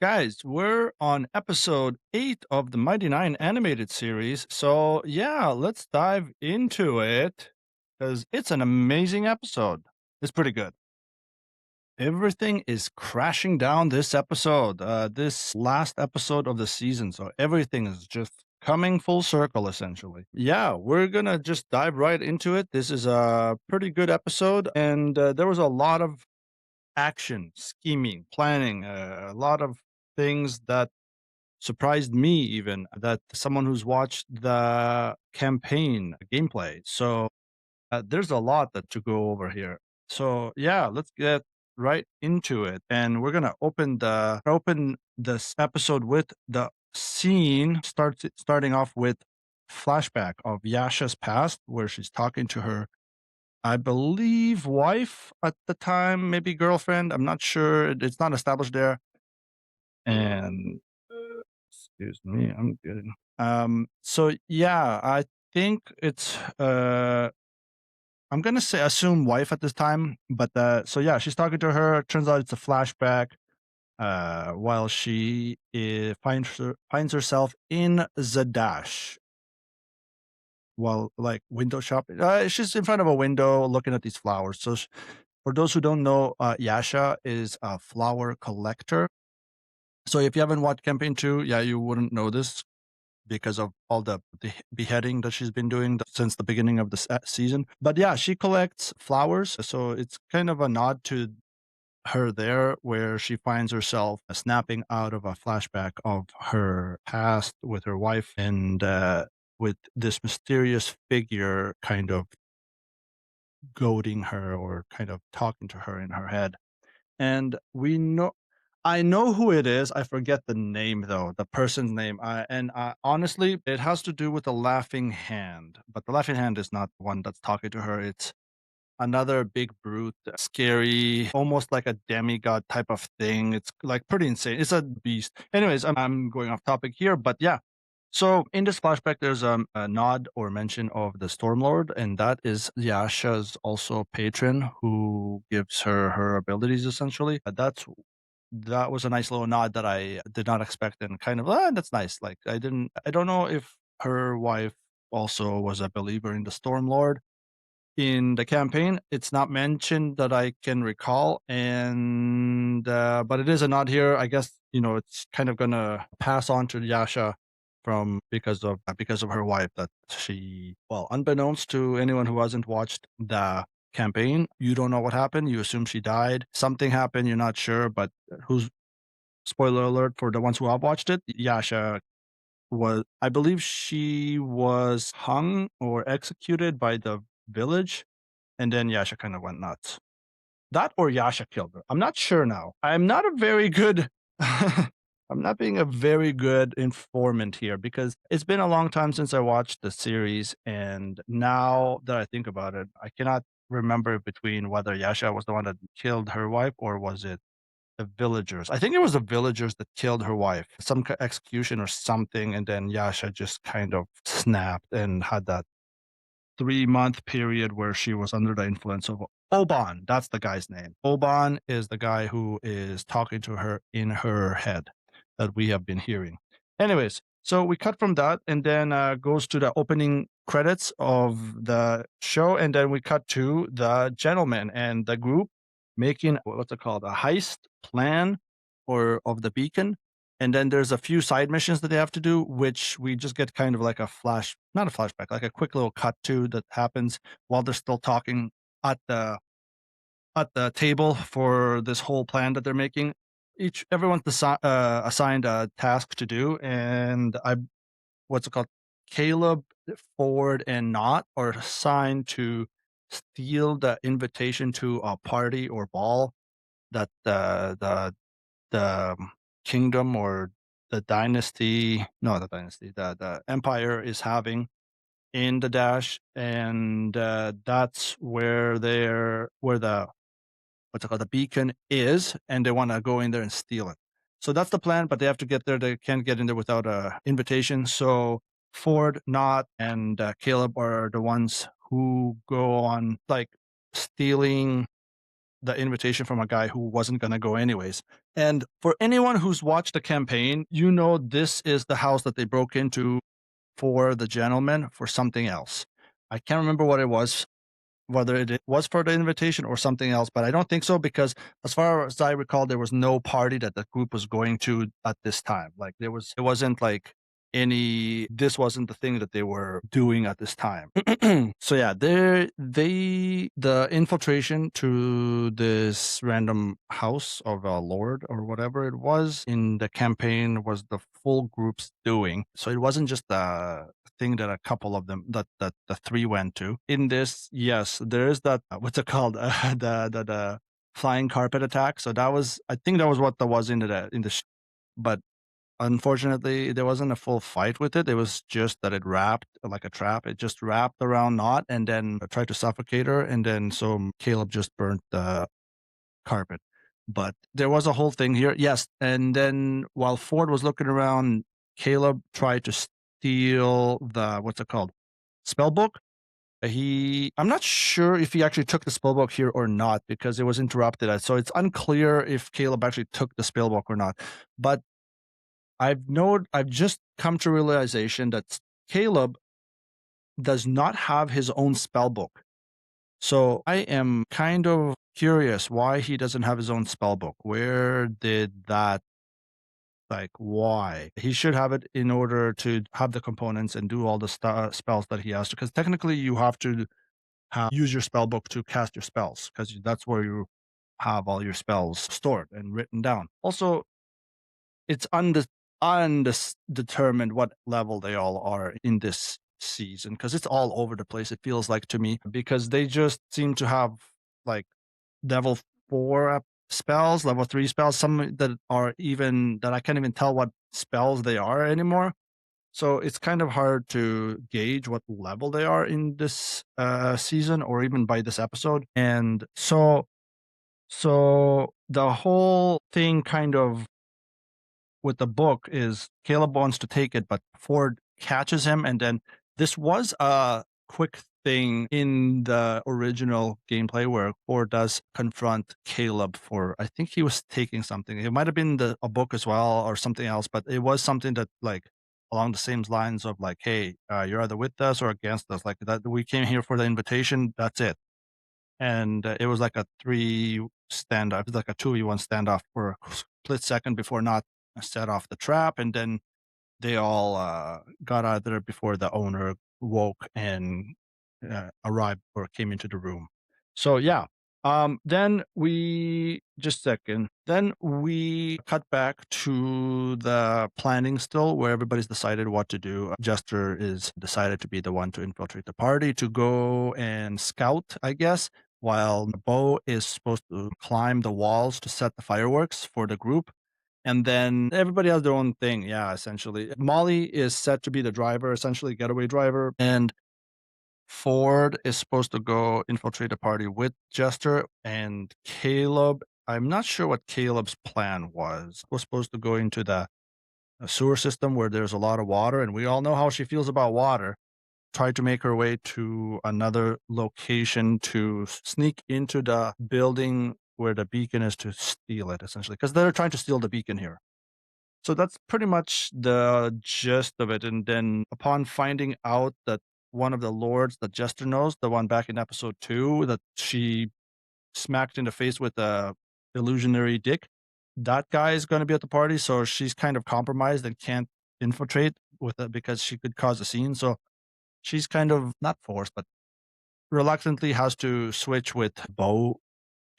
Guys, we're on episode 8 of the Mighty Nine animated series. So, yeah, let's dive into it because it's an amazing episode. It's pretty good. Everything is crashing down this episode, this last episode of the season. So, everything is just coming full circle, essentially. Yeah, we're going to just dive right into it. This is a pretty good episode, and there was a lot of action, scheming, planning, a lot of things that surprised me even that someone who's watched the campaign gameplay. So there's a lot that to go over here. So yeah, let's get right into it, and we're gonna open this episode with the scene starting off with flashback of Yasha's past, where she's talking to her, I believe, wife at the time, maybe girlfriend. I'm not sure. It's not established there. And excuse me, I'm getting. So yeah, I think it's. I'm gonna say assume wife at this time, but so yeah, she's talking to her. Turns out it's a flashback. While finds herself in Zadash while like window shopping. She's in front of a window looking at these flowers. So for those who don't know, Yasha is a flower collector. So if you haven't watched campaign 2, yeah, you wouldn't know this because of all the beheading that she's been doing since the beginning of the season. But yeah, she collects flowers. So it's kind of a nod to her there, where she finds herself snapping out of a flashback of her past with her wife and with this mysterious figure kind of goading her or kind of talking to her in her head. And I know who it is. I forget the name though, the person's name. Honestly, it has to do with the laughing hand, but the laughing hand is not the one that's talking to her. It's another big brute, scary, almost like a demigod type of thing. It's like pretty insane. It's a beast. Anyways, I'm going off topic here, but yeah. So in this flashback, there's a nod or mention of the Stormlord, and that is Yasha's also patron who gives her abilities essentially. That was a nice little nod that I did not expect, and kind of that's nice. Like I don't know if her wife also was a believer in the Stormlord in the campaign. It's not mentioned that I can recall, and but it is a nod here. I guess it's kind of gonna pass on to Yasha from because of her wife, that she, well, unbeknownst to anyone who hasn't watched the campaign, you don't know what happened. You assume she died. Something happened. You're not sure, but who's spoiler alert for the ones who have watched it. Yasha was, I believe, she was hung or executed by the village, and then Yasha kind of went nuts. That or Yasha killed her. I'm not sure now. I'm not a very good I'm not being a very good informant here because it's been a long time since I watched the series, and now that I think about it, I cannot remember between whether Yasha was the one that killed her wife or was it the villagers. I think it was the villagers that killed her wife, some execution or something, and then Yasha just kind of snapped and had that 3-month period where she was under the influence of Oban. That's the guy's name. Oban is the guy who is talking to her in her head that we have been hearing. Anyways, so we cut from that and then goes to the opening credits of the show, and then we cut to the gentleman and the group making what's it called, a heist plan or of the beacon. And then there's a few side missions that they have to do, which we just get kind of like a not a flashback, like a quick little cut to that happens while they're still talking at the table for this whole plan that they're making. Everyone's assigned a task to do, and what's it called? Caleb, Ford, and Not are assigned to steal the invitation to a party or ball that the kingdom or the dynasty, no, the dynasty, the empire is having in the dash, and that's where the what's it called, the beacon is, and they want to go in there and steal it. So that's the plan, but they have to get there. They can't get in there without a invitation. So Ford, Not, and Caleb are the ones who go on like stealing the invitation from a guy who wasn't going to go anyways. And for anyone who's watched the campaign, you know this is the house that they broke into for the gentleman for something else. I can't remember what it was, whether it was for the invitation or something else, but I don't think so because as far as I recall, there was no party that the group was going to at this time. Like it wasn't like this wasn't the thing that they were doing at this time. So yeah, the infiltration to this random house of a lord or whatever it was in the campaign was the full group's doing. So it wasn't just the thing that a couple of them that the three went to. In this, yes, there is that what's it called? The flying carpet attack. So I think that was what that was but unfortunately, there wasn't a full fight with it. It was just that it wrapped like a trap. It just wrapped around Not and then tried to suffocate her. And then so Caleb just burnt the carpet. But there was a whole thing here. Yes. And then while Ford was looking around, Caleb tried to steal what's it called? Spell book. I'm not sure if he actually took the spell book here or not because it was interrupted. So it's unclear if Caleb actually took the spell book or not. But I've just come to realization that Caleb does not have his own spell book. So I am kind of curious why he doesn't have his own spell book. Where did that why? He should have it in order to have the components and do all the spells that he has to, because technically you have to use your spell book to cast your spells because that's where you have all your spells stored and written down. Also, it's undetermined what level they all are in this season because it's all over the place. It feels like to me because they just seem to have like level 4 spells, level 3 spells, some that are even that I can't even tell what spells they are anymore. So it's kind of hard to gauge what level they are in this season or even by this episode. And so the whole thing kind of with the book is Caleb wants to take it, but Ford catches him. And then this was a quick thing in the original gameplay where Ford does confront Caleb for, I think he was taking something. It might have been a book as well or something else, but it was something that along the same lines of hey, you're either with us or against us. Like that, we came here for the invitation. That's it. And it was like a 3 standoff. It was like a 2v1 standoff for a split second before Not set off the trap, and then they all got out of there before the owner woke and arrived or came into the room. So yeah. Then we just second. Then we cut back to the planning still, where everybody's decided what to do. Jester is decided to be the one to infiltrate the party to go and scout, I guess, while Beau is supposed to climb the walls to set the fireworks for the group. And then everybody has their own thing. Yeah, essentially. Molly is set to be the driver, essentially getaway driver. And Ford is supposed to go infiltrate the party with Jester and Caleb. I'm not sure what Caleb's plan was. Was supposed to go into the sewer system where there's a lot of water, and we all know how she feels about water. Try to make her way to another location to sneak into the building where the beacon is to steal it, essentially, because they're trying to steal the beacon here. So that's pretty much the gist of it. And then upon finding out that one of the lords that Jester knows, the one back in episode 2 that she smacked in the face with a illusionary dick, that guy is going to be at the party. So she's kind of compromised and can't infiltrate with it because she could cause a scene. So she's kind of not forced, but reluctantly has to switch with Beau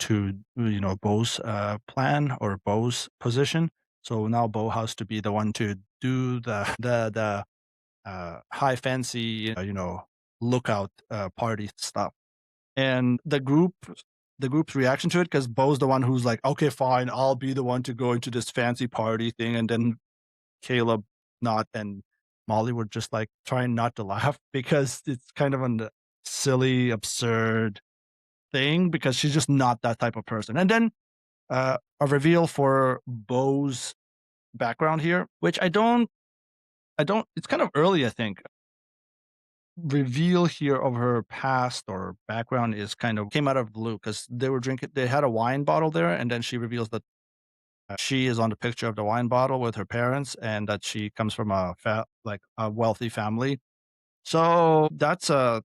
to Beau's plan or Beau's position. So now Beau has to be the one to do the high fancy lookout party stuff. And the group's reaction to it, because Beau's the one who's like, okay, fine, I'll be the one to go into this fancy party thing, and then Caleb, Not, and Molly were just like trying not to laugh because it's kind of a silly, absurd thing because she's just not that type of person. And then a reveal for Beau's background here, which I don't. It's kind of early, I think. Reveal here of her past or background is kind of came out of blue because they were drinking. They had a wine bottle there, and then she reveals that she is on the picture of the wine bottle with her parents, and that she comes from like a wealthy family. So that's a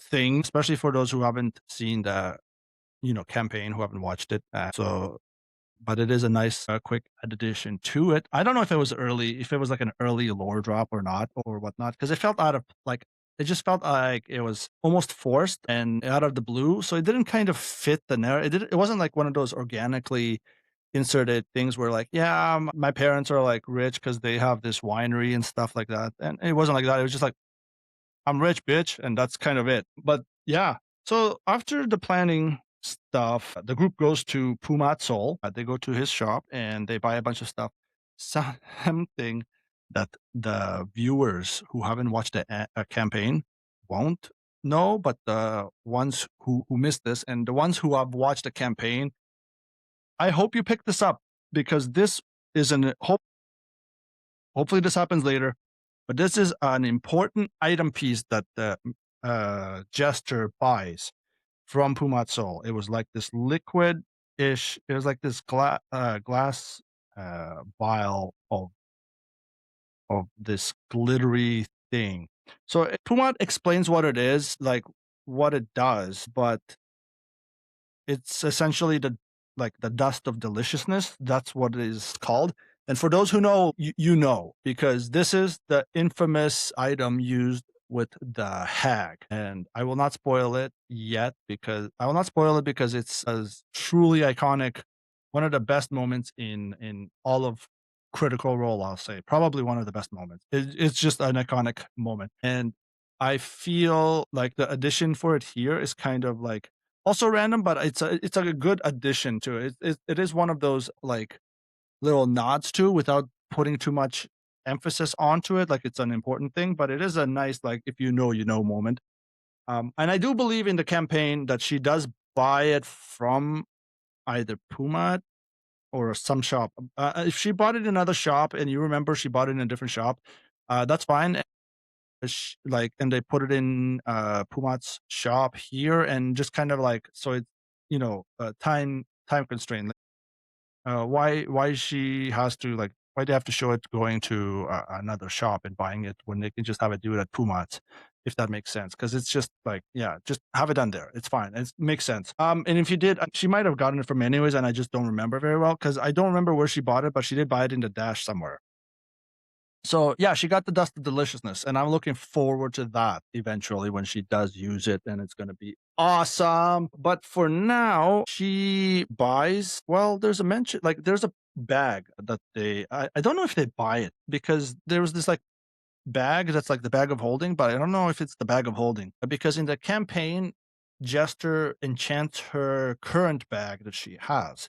thing, especially for those who haven't seen the campaign, who haven't watched it. But it is a nice, quick addition to it. I don't know if it was early, if it was like an early lore drop or not, or whatnot, because it felt out of like it just felt like it was almost forced and out of the blue. So it didn't kind of fit the narrative. It wasn't like one of those organically inserted things where like, yeah, my parents are like rich because they have this winery and stuff like that. And it wasn't like that. It was just like, I'm rich, bitch, and that's kind of it. But yeah, so after the planning stuff, the group goes to Pumat Sol. They go to his shop and they buy a bunch of stuff. Something that the viewers who haven't watched a campaign won't know, but the ones who missed this and the ones who have watched the campaign, I hope you pick this up because this is hopefully this happens later, but this is an important item piece that the jester buys from Pumat Sol. It was like this liquid-ish. It was like this glass vial of this glittery thing. So Pumat explains what it is, like what it does, but it's essentially the dust of deliciousness. That's what it is called. And for those who know, you know, because this is the infamous item used with the hag. And I will not spoil it yet because it's a truly iconic, one of the best moments in all of Critical Role, I'll say. Probably one of the best moments. It's just an iconic moment. And I feel like the addition for it here is kind of like also random, but it's a good addition to it. It is one of those like little nods to without putting too much emphasis onto it, like it's an important thing, but it is a nice like if you know moment. And I do believe in the campaign that she does buy it from either Puma or some shop. If she bought it in another shop and you remember she bought it in a different shop, that's fine. Like, and they put it in Pumat's shop here, and just kind of like so it's time constraint. Why she has to like why they have to show it going to another shop and buying it when they can just have it do it at Pumat's, if that makes sense? Because it's just like yeah, just have it done there. It's fine. It makes sense. And if you did, she might have gotten it from anyways, and I just don't remember very well because I don't remember where she bought it, but she did buy it in the dash somewhere. So yeah, she got the dust of deliciousness, and I'm looking forward to that eventually when she does use it, and it's gonna be awesome. But for now, she buys. Well, there's a mention, like there's a bag that I don't know if they buy it because there was this like bag that's like the bag of holding, but I don't know if it's the bag of holding because in the campaign, Jester enchants her current bag that she has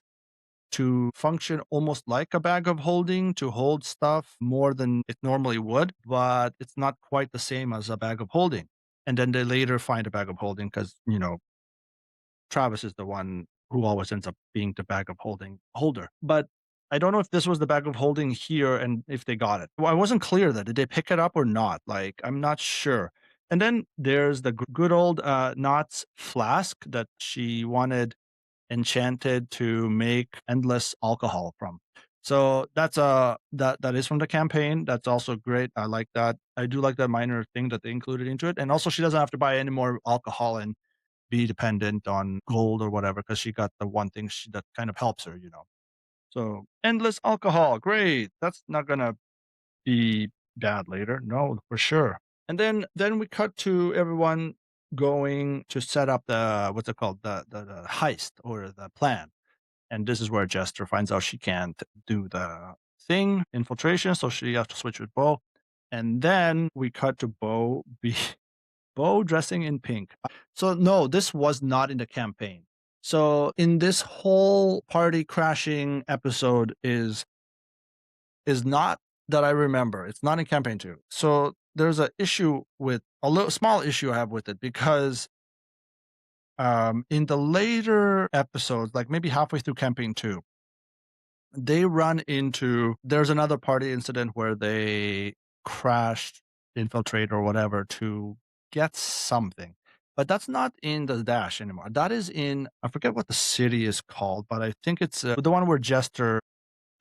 to function almost like a bag of holding to hold stuff more than it normally would, but it's not quite the same as a bag of holding. And then they later find a bag of holding because, Travis is the one who always ends up being the bag of holding holder. But I don't know if this was the bag of holding here and if they got it. Well, I wasn't clear that did they pick it up or not? Like, I'm not sure. And then there's the good old Knott's flask that she wanted enchanted to make endless alcohol from. So that is from the campaign. That's also great. I like that. I do like that minor thing that they included into it. And also she doesn't have to buy any more alcohol and be dependent on gold or whatever because she got the one thing that kind of helps her. So endless alcohol, great. That's not gonna be bad later. No, for sure. And then we cut to everyone going to set up the what's it called the heist or the plan. And this is where Jester finds out she can't do the thing infiltration, so she has to switch with Beau. And then we cut to Beau be Beau dressing in pink. So no, this was not in the campaign. So in this whole party crashing episode is not that I remember. It's not in campaign 2. So there's a issue with a little small issue I have with it because in the later episodes, like maybe halfway through campaign 2, they run into there's another party incident where they crashed, infiltrate or whatever to get something. But that's not in the dash anymore. That is in I forget what the city is called, but I think it's the one where Jester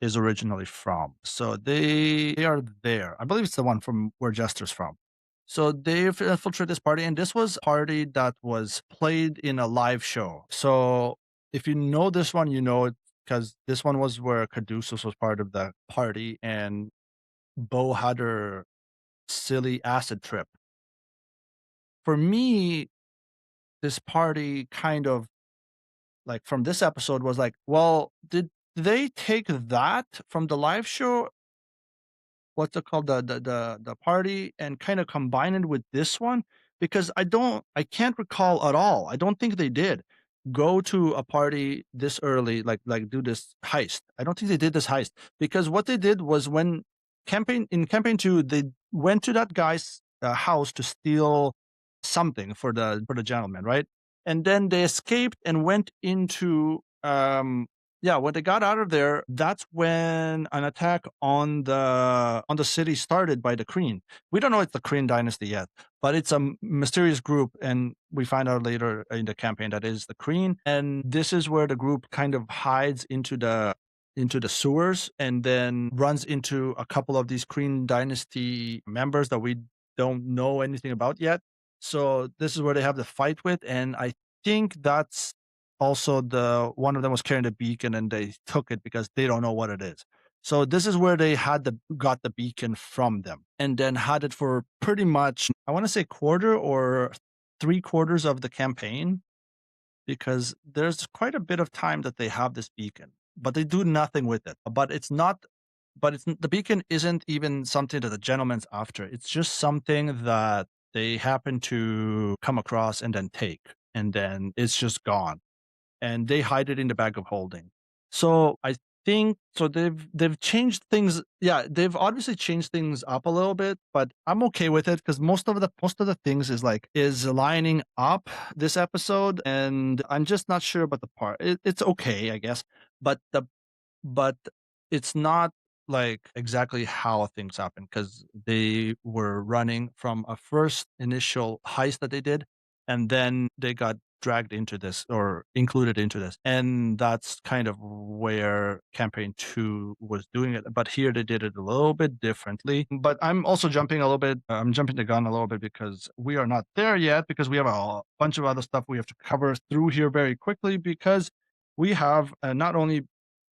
is originally from. So they are there. I believe it's the one from where Jester's from. So they've infiltrated this party, and this was a party that was played in a live show. So if you know this one, you know it because this one was where Caduceus was part of the party, and Beau had her silly acid trip. For me, this party kind of like from this episode was like, well, did they take that from the live show, what's it called, the party, and kind of combine it with this one? Because I can't recall at all. I don't think they did go to a party this early, like do this heist. I don't think they did this heist because what they did was when campaign 2, they went to that guy's house to steal something for the gentleman, right? And then they escaped and went into yeah, when they got out of there, that's when an attack on the city started by the Kryn. We don't know it's the Kryn dynasty yet, but it's a mysterious group, and we find out later in the campaign that is the Kryn. And this is where the group kind of hides into the sewers, and then runs into a couple of these Kryn dynasty members that we don't know anything about yet. So this is where they have the fight with, and I think that's also the one of them was carrying the beacon and they took it because they don't know what it is. So this is where they got the beacon from them and then had it for pretty much, I want to say quarter or 3/4 of the campaign, because there's quite a bit of time that they have this beacon, but they do nothing with it. But it's the beacon isn't even something that the gentleman's after. It's just something that they happen to come across and then take, and then it's just gone, and they hide it in the bag of holding. So I think so they've changed things. Yeah, they've obviously changed things up a little bit, but I'm okay with it because most of the things is lining up this episode, and I'm just not sure about the part. It's okay, I guess, but but it's not like exactly how things happen because they were running from a first initial heist that they did, and then they got dragged into this or included into this. And that's kind of where campaign 2 was doing it. But here they did it a little bit differently. But I'm also I'm jumping the gun a little bit because we are not there yet because we have a bunch of other stuff we have to cover through here very quickly because we have not only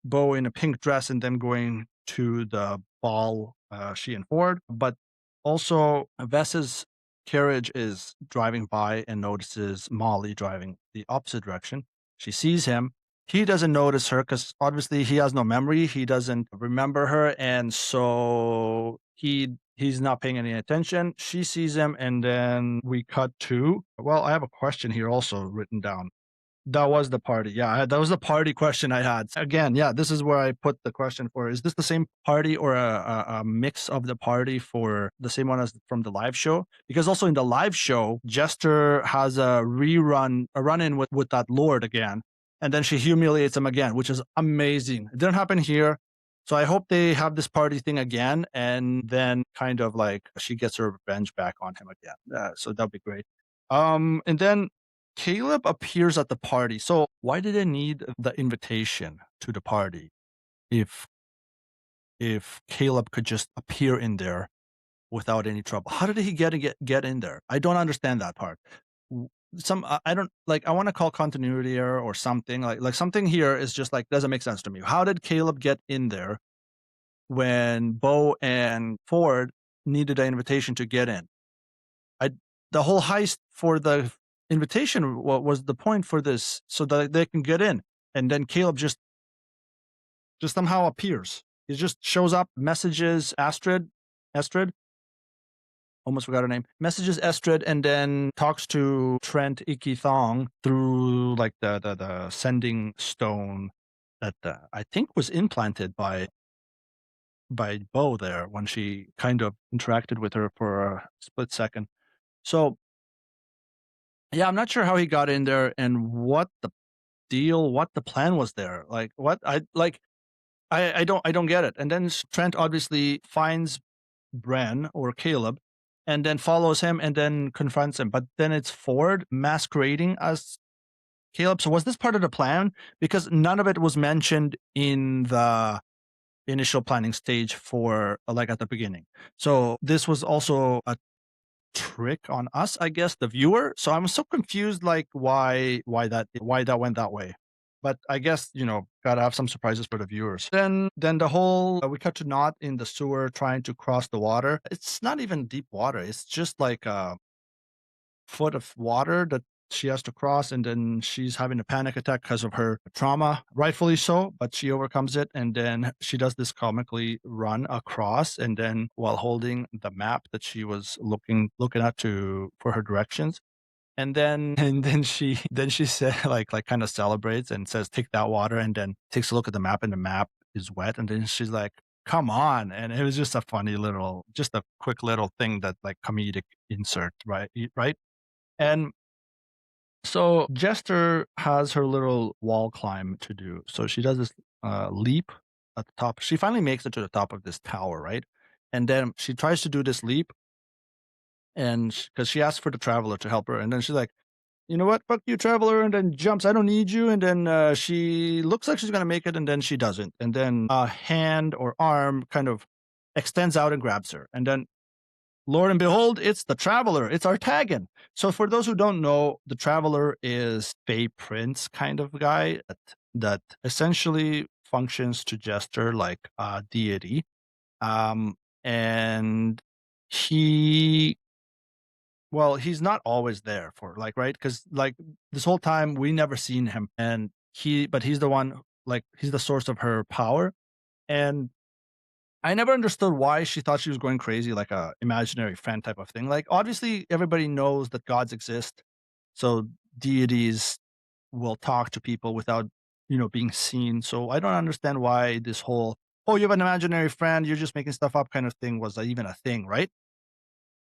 Beau in a pink dress and then going to the ball, she and Ford, but also Vess's carriage is driving by and notices Molly driving the opposite direction. She sees him. He doesn't notice her because obviously he has no memory. He doesn't remember her, and so he's not paying any attention. She sees him, and then we cut to. Well, I have a question here also written down. That was the party. Yeah, that was the party question I had. Again, yeah, this is where I put the question for, is this the same party or a mix of the party for the same one as from the live show? Because also in the live show, Jester has a run-in with that lord again, and then she humiliates him again, which is amazing. It didn't happen here. So I hope they have this party thing again, and then kind of like she gets her revenge back on him again. So that'd be great. And then Caleb appears at the party. So why did they need the invitation to the party if Caleb could just appear in there without any trouble? How did he get in there? I don't understand that part. I don't like. I want to call continuity error or something like something here is just like doesn't make sense to me. How did Caleb get in there when Beau and Ford needed an invitation to get in? I The whole heist for the invitation was the point for this, so that they can get in, and then Caleb just somehow appears. He just shows up, messages Estrid, almost forgot her name, messages Estrid, and then talks to Trent Iki Thong through like the sending stone that I think was implanted by Beau there when she kind of interacted with her for a split second. So yeah, I'm not sure how he got in there and what the plan was there. Like what I don't get it. And then Trent obviously finds Bren or Caleb and then follows him and then confronts him. But then it's Ford masquerading as Caleb. So was this part of the plan? Because none of it was mentioned in initial planning stage for like at the beginning. So this was also a trick on us, I guess, the viewer. So I'm so confused, like why that went that way. But I guess gotta have some surprises for the viewers. Then the whole we cut to Not in the sewer trying to cross the water. It's not even deep water. It's just like a foot of water that she has to cross, and then she's having a panic attack because of her trauma, rightfully so, but she overcomes it, and then she does this comically run across, and then while holding the map that she was looking at to for her directions. And then and then she said like kind of celebrates and says, "Take that water," and then takes a look at the map, and the map is wet, and then she's like, "Come on!" And it was just a funny little, just a quick little thing that like comedic insert, right? Right? And so Jester has her little wall climb to do. So she does this leap at the top. She finally makes it to the top of this tower, right? And then she tries to do this leap, and because she asks for the traveler to help her, and then she's like, "You know what? Fuck you, traveler!" And then jumps. "I don't need you." And then she looks like she's gonna make it, and then she doesn't. And then a hand or arm kind of extends out and grabs her, and then Lord and behold, it's the Traveler. It's Artagan. So for those who don't know, the Traveler is a prince kind of guy that essentially functions to Jester like a deity. Um, and he, well, he's not always there for like, right? Because like this whole time we never seen him, and but he's the one, like he's the source of her power. And I never understood why she thought she was going crazy, like a imaginary friend type of thing. Like, obviously, everybody knows that gods exist, so deities will talk to people without, being seen. So I don't understand why this whole "oh, you have an imaginary friend, you're just making stuff up" kind of thing was even a thing, right?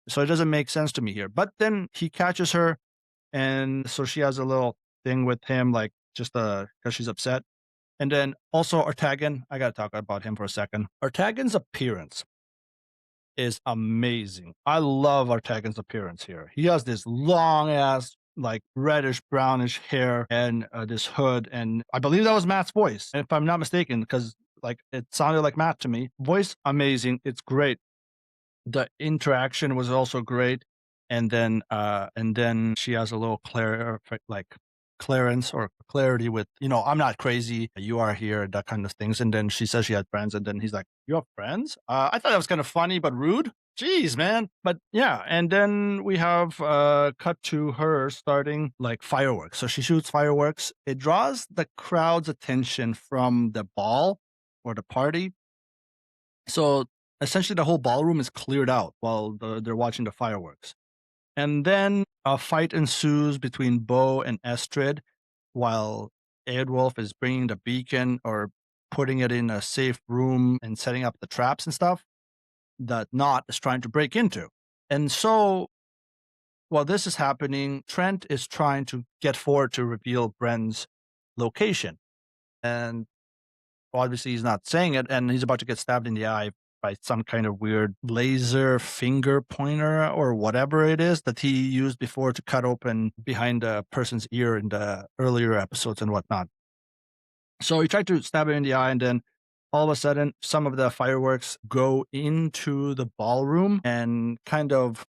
So it doesn't make sense to me here. But then he catches her, and so she has a little thing with him, like just because she's upset. And then also Artagan, I gotta talk about him for a second. Artagan's appearance is amazing. I love Artagan's appearance here. He has this long ass, like reddish brownish hair and this hood, and I believe that was Matt's voice, if I'm not mistaken, because like it sounded like Matt to me. Voice amazing. It's great. The interaction was also great. And then she has a little like clearance or clarity with, "I'm not crazy, you are here," that kind of things. And then she says she had friends, and then he's like, "You have friends?" I thought that was kind of funny but rude. Jeez, man. But yeah, and then we have cut to her starting like fireworks. So she shoots fireworks. It draws the crowd's attention from the ball or the party, so essentially, the whole ballroom is cleared out while they're watching the fireworks. And then a fight ensues between Beau and Estrid while Eadwulf is bringing the beacon or putting it in a safe room and setting up the traps and stuff that Not is trying to break into. And so while this is happening, Trent is trying to get forward to reveal Bren's location. And obviously he's not saying it, and he's about to get stabbed in the eye by some kind of weird laser finger pointer or whatever it is that he used before to cut open behind a person's ear in the earlier episodes and whatnot. So he tried to stab him in the eye, and then all of a sudden, some of the fireworks go into the ballroom and kind of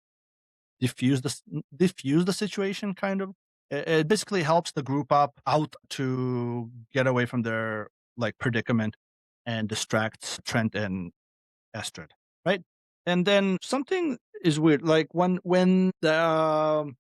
diffuse the situation. Kind of, it basically helps the group up out to get away from their like predicament and distracts Trent and Estrid, right? And then something is weird. Like when the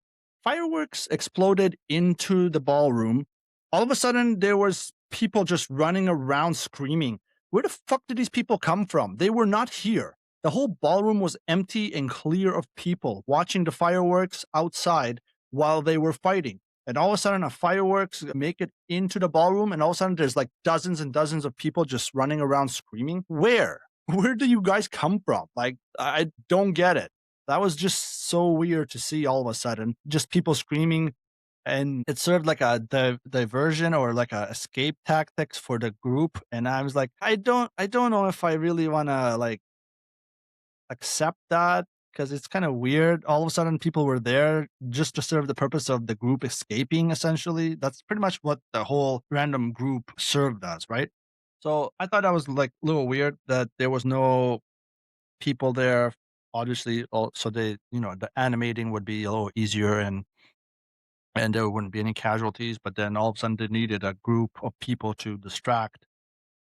fireworks exploded into the ballroom, all of a sudden there was people just running around screaming. Where the fuck did these people come from? They were not here. The whole ballroom was empty and clear of people watching the fireworks outside while they were fighting. And all of a sudden, a fireworks make it into the ballroom, and all of a sudden, there's like dozens and dozens of people just running around screaming. Where? Where do you guys come from? Like, I don't get it. That was just so weird to see all of a sudden. Just people screaming, and it served like a diversion or like a escape tactics for the group. And I was like, I don't know if I really want to like accept that, because it's kind of weird. All of a sudden, people were there just to serve the purpose of the group escaping. Essentially, that's pretty much what the whole random group served as, right? So I thought that was like a little weird that there was no people there. Obviously, so they, the animating would be a little easier and there wouldn't be any casualties. But then all of a sudden, they needed a group of people to distract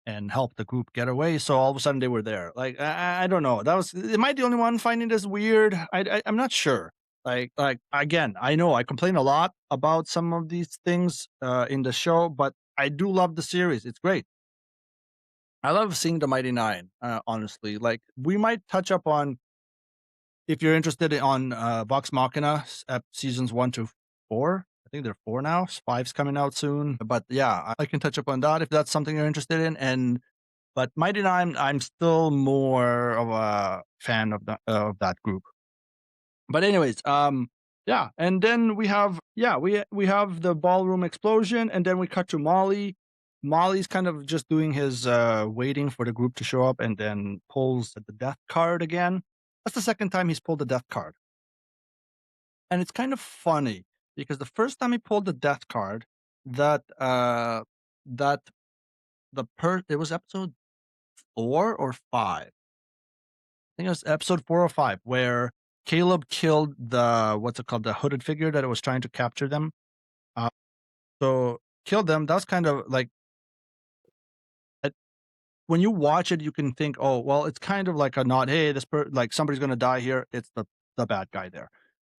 and help the group get away. So all of a sudden, they were there. Like I don't know. That was am I the only one finding this weird? I'm not sure. Like again, I know I complain a lot about some of these things in the show, but I do love the series. It's great. I love seeing the Mighty Nine, honestly. Like, we might touch up on if you're interested on Vox Machina seasons 1 to 4. I think there are 4 now. Five's coming out soon. But yeah, I can touch up on that if that's something you're interested in. But Mighty Nine, I'm still more of a fan of that group. But anyways, yeah, and then we have the ballroom explosion, and then we cut to Molly. Molly's kind of just doing his waiting for the group to show up, and then pulls the death card again. That's the second time he's pulled the death card, and it's kind of funny because the first time he pulled the death card, that that it was episode 4 or 5. Think it was episode 4 or 5 where Caleb killed the what's it called, the hooded figure that was trying to capture them. Uh, so killed them. That's kind of like uh, when you watch it, you can think, oh, well, it's kind of like a nod. Hey, like somebody's gonna die here. It's the bad guy there,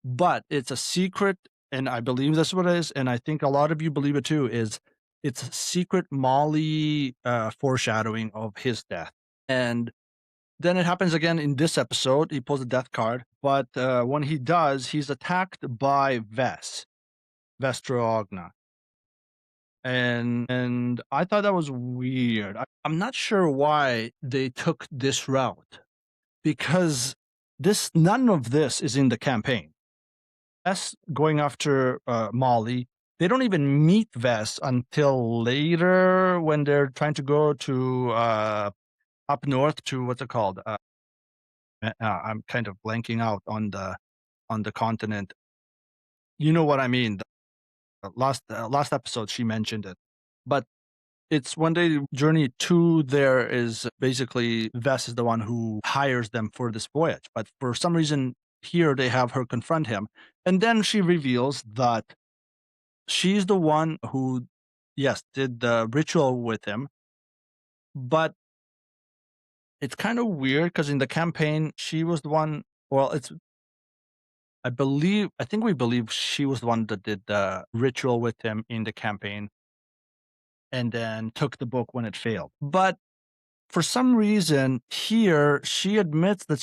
but it's a secret, and I believe that's what it is, and I think a lot of you believe it too. It's a secret Molly foreshadowing of his death, and then it happens again in this episode. He pulls a death card, but when he does, he's attacked by Vestroagna, and I thought that was weird. I'm not sure why they took this route because this none of this is in the campaign. Vess going after Molly. They don't even meet Vess until later when they're trying to go to up north to what's it called? I'm kind of blanking out on the continent. You know what I mean? Last episode she mentioned it, but it's when they journey to there is basically Vess is the one who hires them for this voyage. But for some reason here they have her confront him, and then she reveals that she's the one who, yes, did the ritual with him. But it's kind of weird because in the campaign she was the one. Well, it's I think we believe she was the one that did the ritual with him in the campaign and then took the book when it failed. But for some reason here, she admits that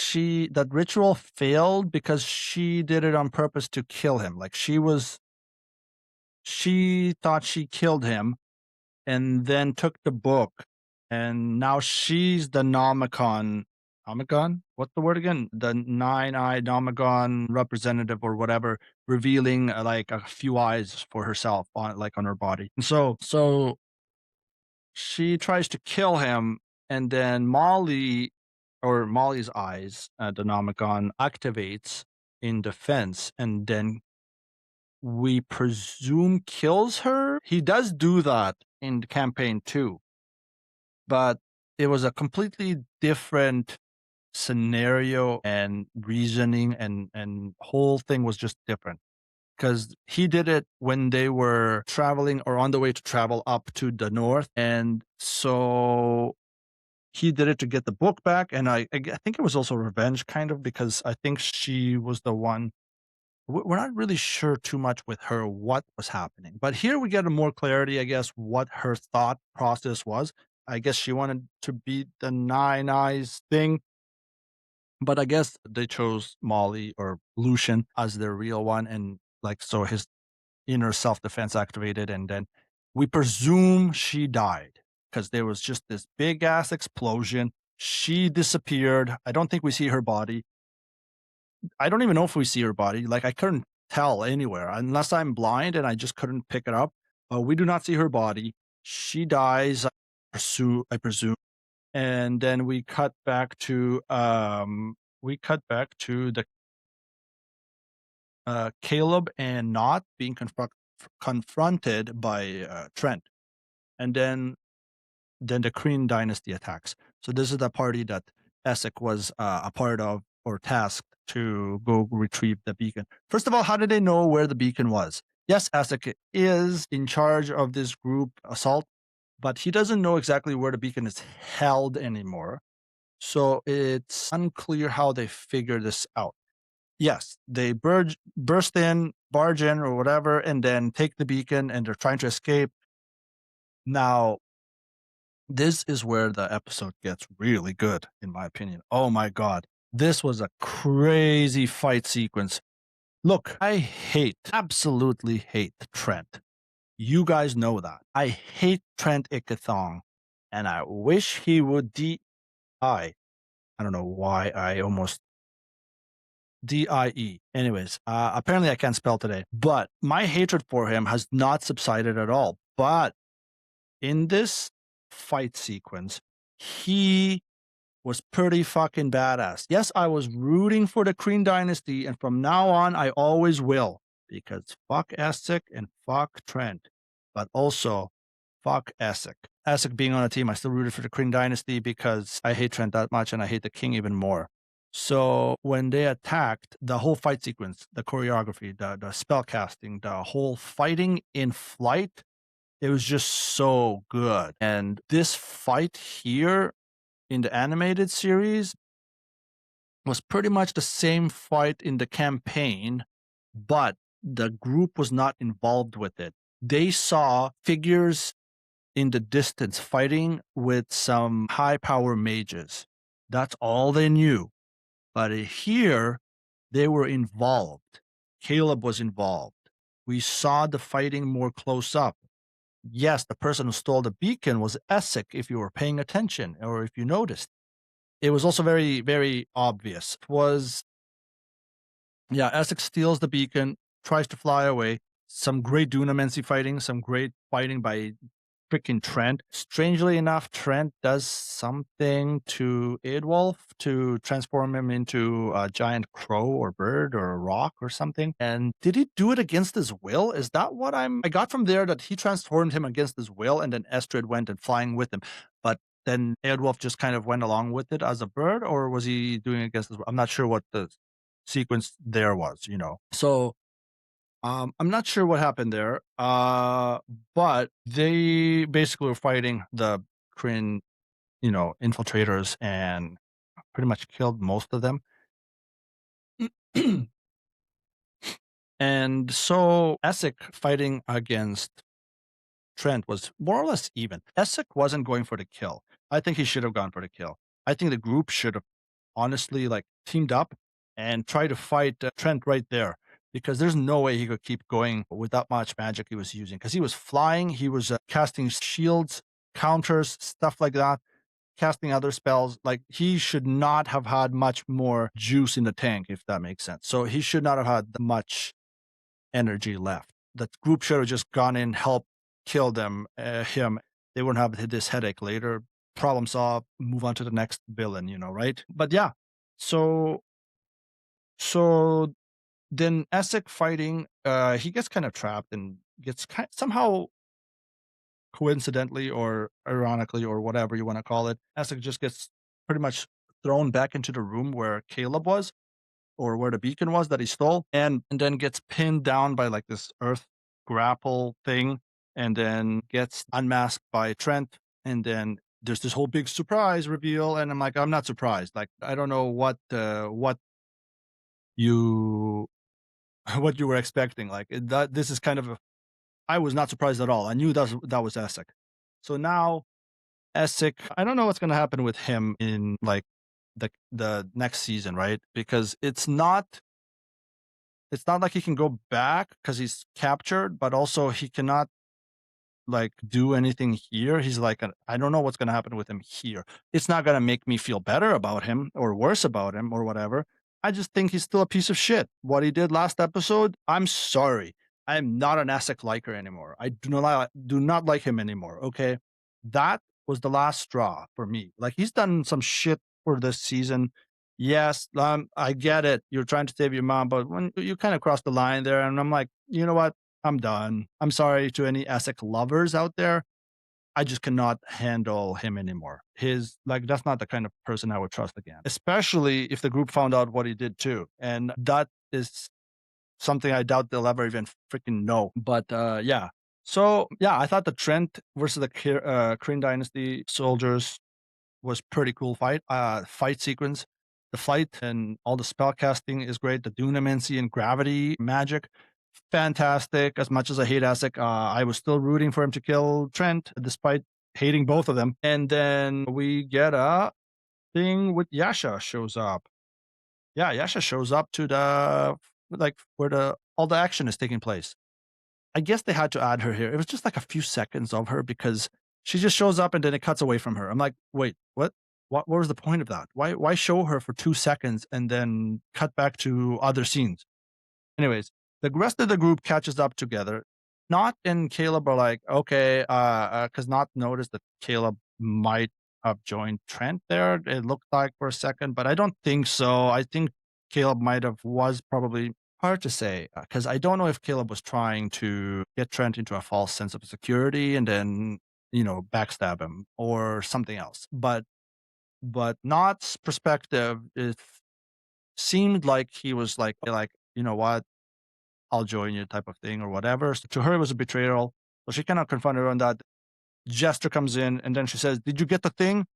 that ritual failed because she did it on purpose to kill him. Like she thought she killed him and then took the book, and now she's the Nomicon. What's the word again? The nine-eyed Nomicon representative or whatever, revealing like a few eyes for herself on her body. And so she tries to kill him, and then Molly's eyes, the Nomicon activates in defense, and then we presume kills her. He does do that in campaign 2, but it was a completely different scenario and reasoning, and whole thing was just different because he did it when they were traveling or on the way to travel up to the north, and so he did it to get the book back. And I think it was also revenge, kind of, because I think she was the one. We're not really sure too much with her what was happening, but here we get a more clarity, I guess, what her thought process was. I guess she wanted to beat the Nine Eyes thing, but I guess they chose Molly or Lucian as their real one, and like so his inner self-defense activated, and then we presume she died because there was just this big ass explosion. She disappeared. I don't think we see her body. I don't even know if we see her body. Like, I couldn't tell anywhere unless I'm blind and I just couldn't pick it up. We do not see her body. She dies, I presume. And then we cut back to the Caleb and Not being confronted by Trent. And then then the Kryn dynasty attacks. So this is the party that Essek was a part of or tasked to go retrieve the beacon. First of all, how did they know where the beacon was? Yes, Essek is in charge of this group assault, but he doesn't know exactly where the beacon is held anymore. So it's unclear how they figure this out. Yes, they burst in, barge in, or whatever, and then take the beacon, and they're trying to escape. Now, this is where the episode gets really good, in my opinion. Oh my God. This was a crazy fight sequence. Look, I absolutely hate Trent. You guys know that. I hate Trent Ikathong, and I wish he would I don't know why I almost DIE. Anyways, apparently I can't spell today, but my hatred for him has not subsided at all. But in this fight sequence, he was pretty fucking badass. Yes, I was rooting for the Kryn dynasty, and from now on, I always will, because fuck Essek and fuck Trent, but also fuck Essek. Essek being on a team, I still rooted for the Kryn dynasty because I hate Trent that much and I hate the king even more. So when they attacked, the whole fight sequence, the choreography, the spell casting, the whole fighting in flight, it was just so good. And this fight here in the animated series was pretty much the same fight in the campaign, but the group was not involved with it. They saw figures in the distance fighting with some high power mages. That's all they knew. But here, they were involved. Caleb was involved. We saw the fighting more close up. Yes, the person who stole the beacon was Essek, if you were paying attention or if you noticed. It was also very, very obvious. It was, yeah, Essek steals the beacon, tries to fly away. Some great Dunamancy fighting, some great fighting by freaking Trent. Strangely enough, Trent does something to Eadwolf to transform him into a giant crow or bird or a rock or something. And did he do it against his will? Is that what I got from there, that he transformed him against his will and then Estrid went and flying with him. But then Eadwolf just kind of went along with it as a bird, or was he doing it against his will? I'm not sure what the sequence there was, you know. So I'm not sure what happened there, but they basically were fighting the Kryn, infiltrators and pretty much killed most of them. And so Essek fighting against Trent was more or less even. Essek wasn't going for the kill. I think he should have gone for the kill. I think the group should have honestly teamed up and tried to fight Trent right there, because there's no way he could keep going with that much magic he was using, because he was flying, he was casting shields, counters, stuff like that, casting other spells. Like, he should not have had much more juice in the tank, if that makes sense. So he should not have had much energy left. The group should have just gone in, helped kill him. They wouldn't have this headache later. Problem solved, move on to the next villain, right? But yeah, so then Essek fighting, he gets kind of trapped and gets somehow coincidentally or ironically or whatever you want to call it, Essek just gets pretty much thrown back into the room where Caleb was, or where the beacon was that he stole, and then gets pinned down by this earth grapple thing, and then gets unmasked by Trent, and then there's this whole big surprise reveal, and I'm like, I'm not surprised. I don't know what you what you were expecting. This is kind of I was not surprised at all. I knew that was Essek. So now Essek, I don't know what's going to happen with him in the next season, right? Because it's not like he can go back because he's captured, but also he cannot do anything here. He's I don't know what's going to happen with him here. It's not going to make me feel better about him or worse about him or whatever. I just think he's still a piece of shit. What he did last episode, I'm sorry. I'm not an Essek liker anymore. I do not like him anymore. Okay. That was the last straw for me. He's done some shit for this season. Yes, I get it. You're trying to save your mom, but when you kind of cross the line there, and I'm like, you know what? I'm done. I'm sorry to any Essek lovers out there. I just cannot handle him anymore. That's not the kind of person I would trust again, especially if the group found out what he did too. And that is something I doubt they'll ever even freaking know. But yeah. So yeah, I thought the Trent versus the Kryn Dynasty soldiers was pretty cool fight sequence. The fight and all the spell casting is great. The dunamancy and gravity magic, fantastic. As much as I hate Asik, I was still rooting for him to kill Trent, despite hating both of them. And then we get a thing with Yasha shows up. Yeah, Yasha shows up to the where the all the action is taking place. I guess they had to add her here. It was just like a few seconds of her because she just shows up and then it cuts away from her. I'm like, wait, what? What was the point of that? Why show her for 2 seconds and then cut back to other scenes? Anyways, the rest of the group catches up together. Not and Caleb are like, okay, because Not noticed that Caleb might have joined Trent there. It looked like for a second, but I don't think so. I think Caleb might have was probably hard to say because I don't know if Caleb was trying to get Trent into a false sense of security and then backstab him or something else. But Not's perspective, it seemed like he was like you know what, I'll join you type of thing or whatever. So to her, it was a betrayal. So she cannot confront her on that. Jester comes in and then she says, "Did you get the thing?"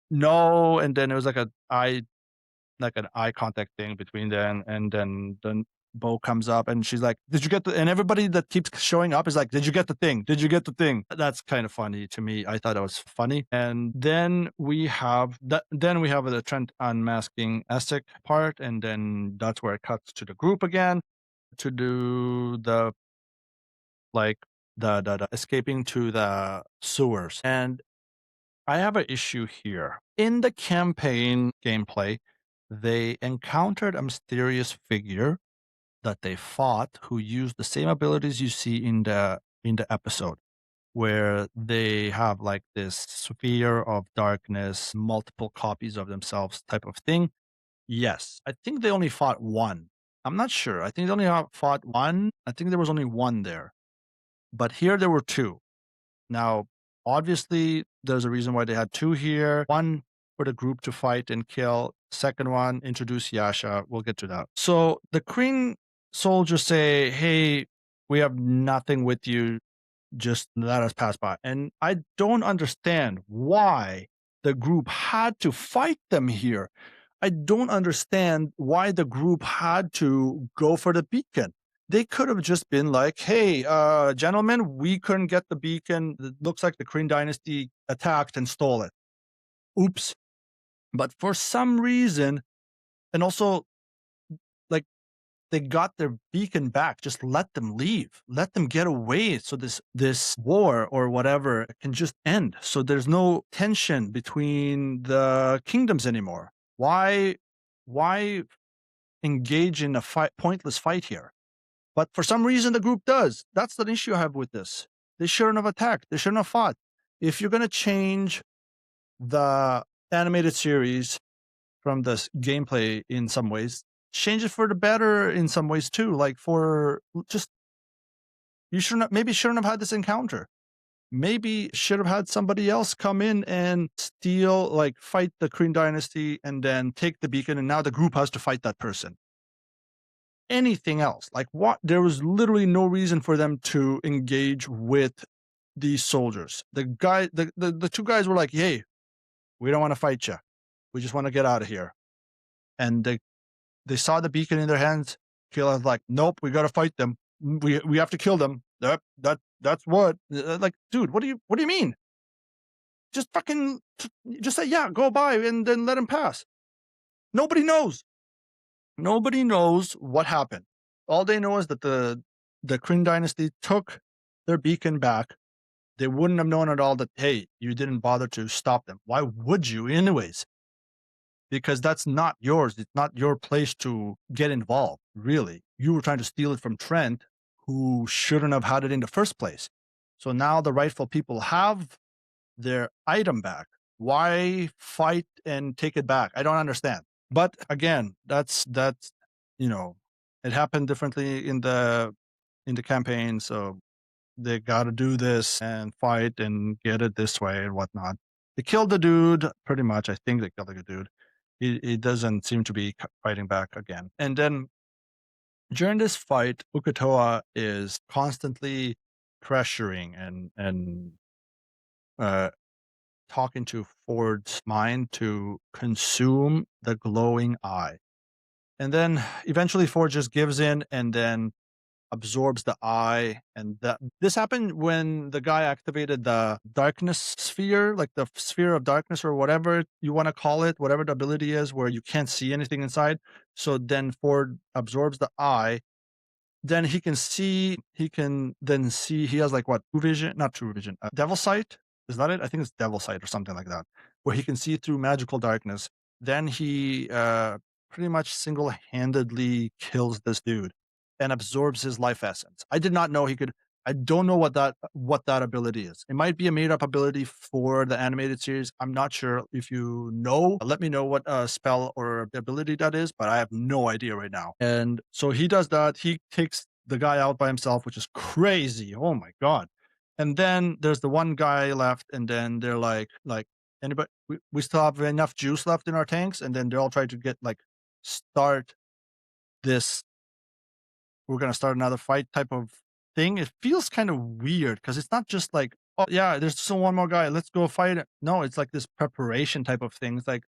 No. And then it was like an eye contact thing between them. And then Beau comes up and she's like, "Did you get the?" And everybody that keeps showing up is like, "Did you get the thing? Did you get the thing?" That's kind of funny to me. I thought it was funny. And then we have that. Then we have the Trent unmasking Essek part, and then that's where it cuts to the group again to do the escaping to the sewers. And I have an issue here. In the campaign gameplay, they encountered a mysterious figure that they fought who used the same abilities you see in the episode, where they have like this sphere of darkness, multiple copies of themselves type of thing. Yes, I think they only fought one. I'm not sure. I think they only fought one. I think there was only one there. But here there were two. Now, obviously, there's a reason why they had two here. One for the group to fight and kill. Second one, introduce Yasha. We'll get to that. So the Kryn soldiers say, "Hey, we have nothing with you. Just let us pass by." And I don't understand why the group had to fight them here. I don't understand why the group had to go for the beacon. They could have just been like, "Hey, gentlemen, we couldn't get the beacon. It looks like the Kryn dynasty attacked and stole it. Oops." But for some reason, and also like they got their beacon back. Just let them leave. Let them get away so this war or whatever can just end. So there's no tension between the kingdoms anymore. Why engage in a pointless fight here? But for some reason the group does. That's the issue I have with this. They shouldn't have attacked. They shouldn't have fought. If you're going to change the animated series from this gameplay in some ways, change it for the better in some ways too. Like for just you shouldn't have had this encounter. Maybe should have had somebody else come in and fight the Kryn dynasty and then take the beacon, and now the group has to fight that person. Anything else? Like what? There was literally no reason for them to engage with these soldiers. The two guys were like, "Hey, we don't want to fight you. We just want to get out of here." And they saw the beacon in their hands. Caleb's like, "Nope, we got to fight them. We have to kill them." That's what. Like, dude, what do you mean? Just just say, "Yeah, go by," and then let him pass. Nobody knows. Nobody knows what happened. All they know is that the Kryn dynasty took their beacon back. They wouldn't have known at all that, hey, you didn't bother to stop them. Why would you anyways? Because that's not yours. It's not your place to get involved, really. You were trying to steal it from Trent, who shouldn't have had it in the first place. So now the rightful people have their item back. Why fight and take it back? I don't understand. But again, that's it happened differently in the campaign. So they gotta do this and fight and get it this way and whatnot. They killed the dude, pretty much. I think they killed the dude. He doesn't seem to be fighting back again. And then during this fight, Ukatoa is constantly pressuring and uh, talking to Ford's mind to consume the glowing eye. And then eventually Ford just gives in and then absorbs the eye. And this happened when the guy activated the darkness sphere, like the sphere of darkness or whatever you want to call it, whatever the ability is where you can't see anything inside. So then Ford absorbs the eye, then he can then see he has like what, true vision, not true vision, devil sight. Is that it? I think it's devil sight or something like that, where he can see through magical darkness. Then he pretty much single-handedly kills this dude and absorbs his life essence. I did not know he could. I don't know what that ability is. It might be a made-up ability for the animated series. I'm not sure. If you know, let me know what spell or ability that is, but I have no idea right now. And so he does that. He takes the guy out by himself, which is crazy. Oh my god. And then there's the one guy left, and then they're like anybody, we still have enough juice left in our tanks, and then they're all trying to get like start this, we're gonna start another fight type of thing. It feels kind of weird because it's not just like, oh yeah, there's still one more guy, let's go fight it. No, it's like this preparation type of thing. It's like,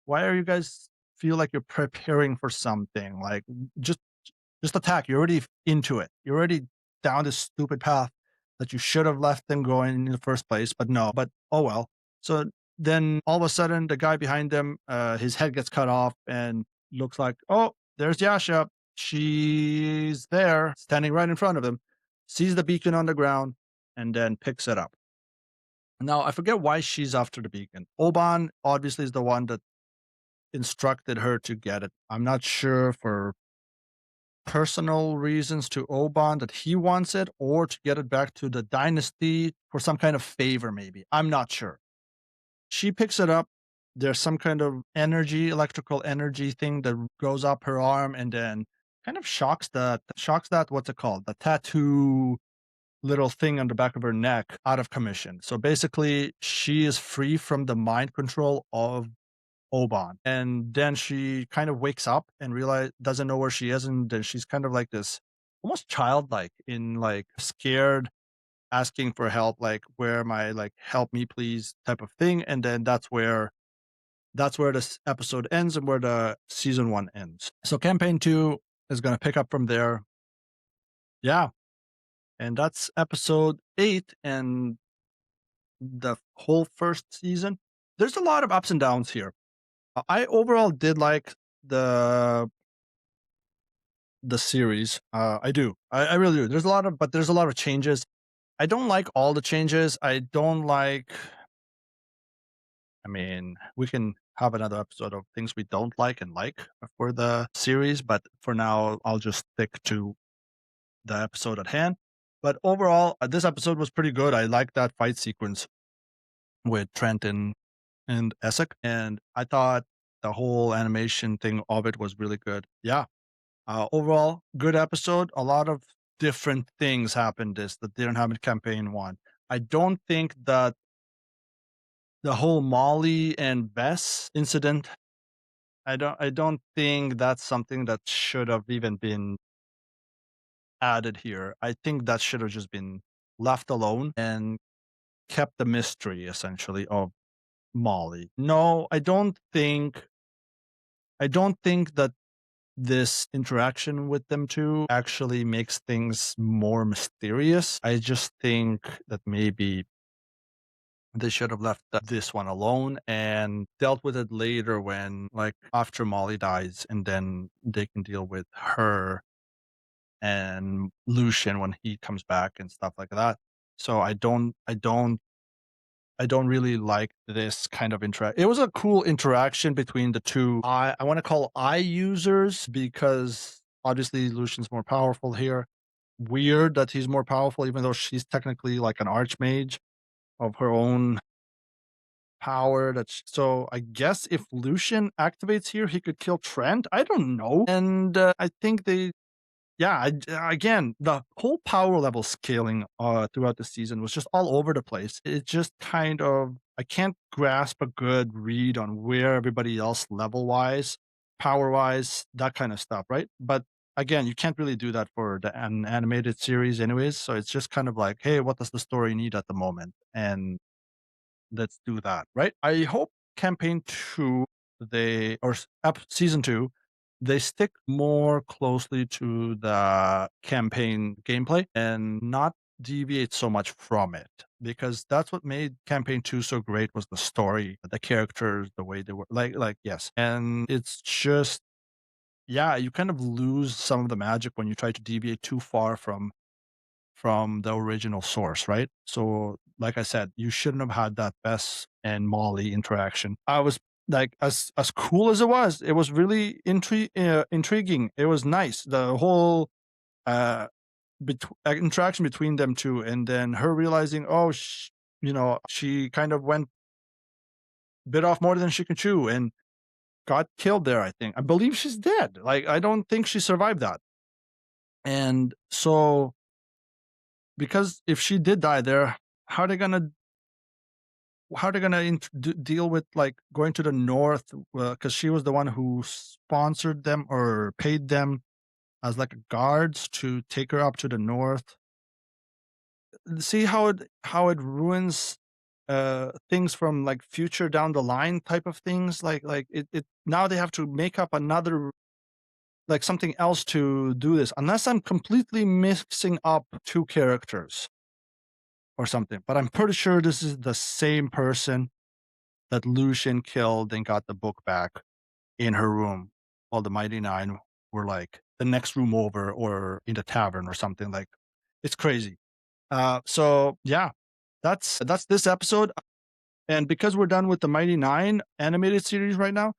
why are you guys feel like you're preparing for something? Like just just attack. You're already into it. You're already down this stupid path that you should have left them going in the first place, but no, but oh well. So then all of a sudden the guy behind them, his head gets cut off and looks like, oh, there's Yasha. She's there, standing right in front of him, sees the beacon on the ground, and then picks it up. Now I forget why she's after the beacon. Oban obviously is the one that instructed her to get it. I'm not sure for personal reasons to Oban that he wants it or to get it back to the dynasty for some kind of favor, maybe. I'm not sure. She picks it up. There's some kind of energy, electrical energy thing that goes up her arm and then kind of shocks that, what's it called? The tattoo little thing on the back of her neck out of commission. So basically, she is free from the mind control of Oban. And then she kind of wakes up and realize doesn't know where she is, and then she's kind of like this almost childlike in like scared, asking for help, like, where am I, like, help me please type of thing. And then that's where this episode ends and where the season one ends. So campaign two is gonna pick up from there. Yeah. And that's episode 8 and the whole first season. There's a lot of ups and downs here. I overall did like the the series. I do. I really do. There's a lot of changes. I don't like all the changes. I don't like. I mean, we can have another episode of things we don't like and like for the series, but for now, I'll just stick to the episode at hand. But overall, this episode was pretty good. I like that fight sequence with Trent and Essek, and I thought the whole animation thing of it was really good. Yeah. Overall, good episode. A lot of different things happened this that didn't happen in campaign one. I don't think that the whole Molly and Bess incident, I don't think that's something that should have even been added here. I think that should have just been left alone and kept the mystery essentially of Molly. No, I don't think that this interaction with them two actually makes things more mysterious. I just think that maybe they should have left this one alone and dealt with it later when, like, after Molly dies, and then they can deal with her and Lucian when he comes back and stuff like that. So I don't really like this kind of interact. It was a cool interaction between the two. I want to call eye users because obviously Lucian's more powerful here. Weird that he's more powerful, even though she's technically like an archmage of her own power. So I guess if Lucian activates here, he could kill Trent. I don't know, and I think they Yeah, again, the whole power level scaling throughout the season was just all over the place. It just kind of I can't grasp a good read on where everybody else level wise, power wise, that kind of stuff, right? But again, you can't really do that for an animated series, anyways. So it's just kind of like, hey, what does the story need at the moment? And let's do that, right? I hope campaign 2 they or season 2 they stick more closely to the campaign gameplay and not deviate so much from it because that's what made campaign 2 so great was the story, the characters, the way they were like yes. And it's just yeah, you kind of lose some of the magic when you try to deviate too far from the original source, right? So, like I said, you shouldn't have had that Bess and Molly interaction. I was like, as cool as it was really intriguing. It was nice. The whole uh, interaction between them two, and then her realizing, oh, she kind of went bit off more than she could chew and got killed there. I think I believe she's dead. Like I don't think she survived that. And so, because if she did die there, how are they gonna how they're gonna deal with like going to the north because she was the one who sponsored them or paid them as like guards to take her up to the north. See how it ruins things from like future down the line type of things like it now they have to make up another like something else to do this unless I'm completely mixing up two characters or something, but I'm pretty sure this is the same person that Lucian killed and got the book back in her room while the Mighty Nine were like the next room over or in the tavern or something. Like it's crazy. So yeah, that's this episode. And because we're done with the Mighty Nine animated series right now,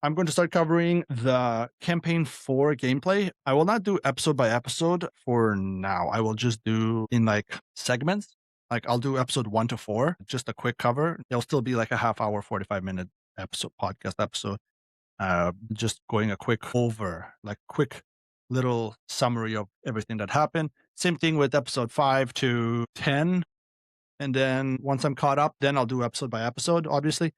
I'm going to start covering the campaign 4 gameplay. I will not do episode by episode for now. I will just do in like segments. Like I'll do episode 1 to 4, just a quick cover. It'll still be like a half hour, 45-minute episode podcast episode. Just going a quick over, like quick little summary of everything that happened. Same thing with episode 5 to 10. And then once I'm caught up, then I'll do episode by episode, obviously.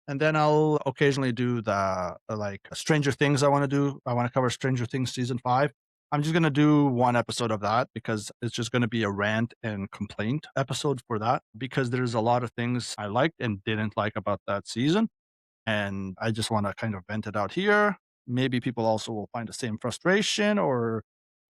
And then I'll occasionally do the like Stranger Things I want to do. I want to cover Stranger Things season 5. I'm just going to do one episode of that because it's just going to be a rant and complaint episode for that because there's a lot of things I liked and didn't like about that season. And I just want to kind of vent it out here. Maybe people also will find the same frustration or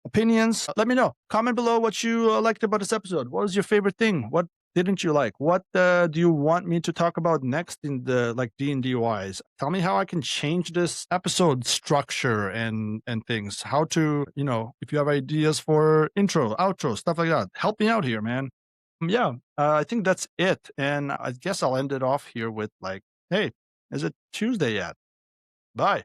opinions. Let me know. Comment below what you liked about this episode. What was your favorite thing? What didn't you like? What do you want me to talk about next in the like D&D wise? Tell me how I can change this episode structure and things. How to, if you have ideas for intro, outro, stuff like that. Help me out here, man. Yeah, I think that's it. And I guess I'll end it off here with like, hey, is it Tuesday yet? Bye.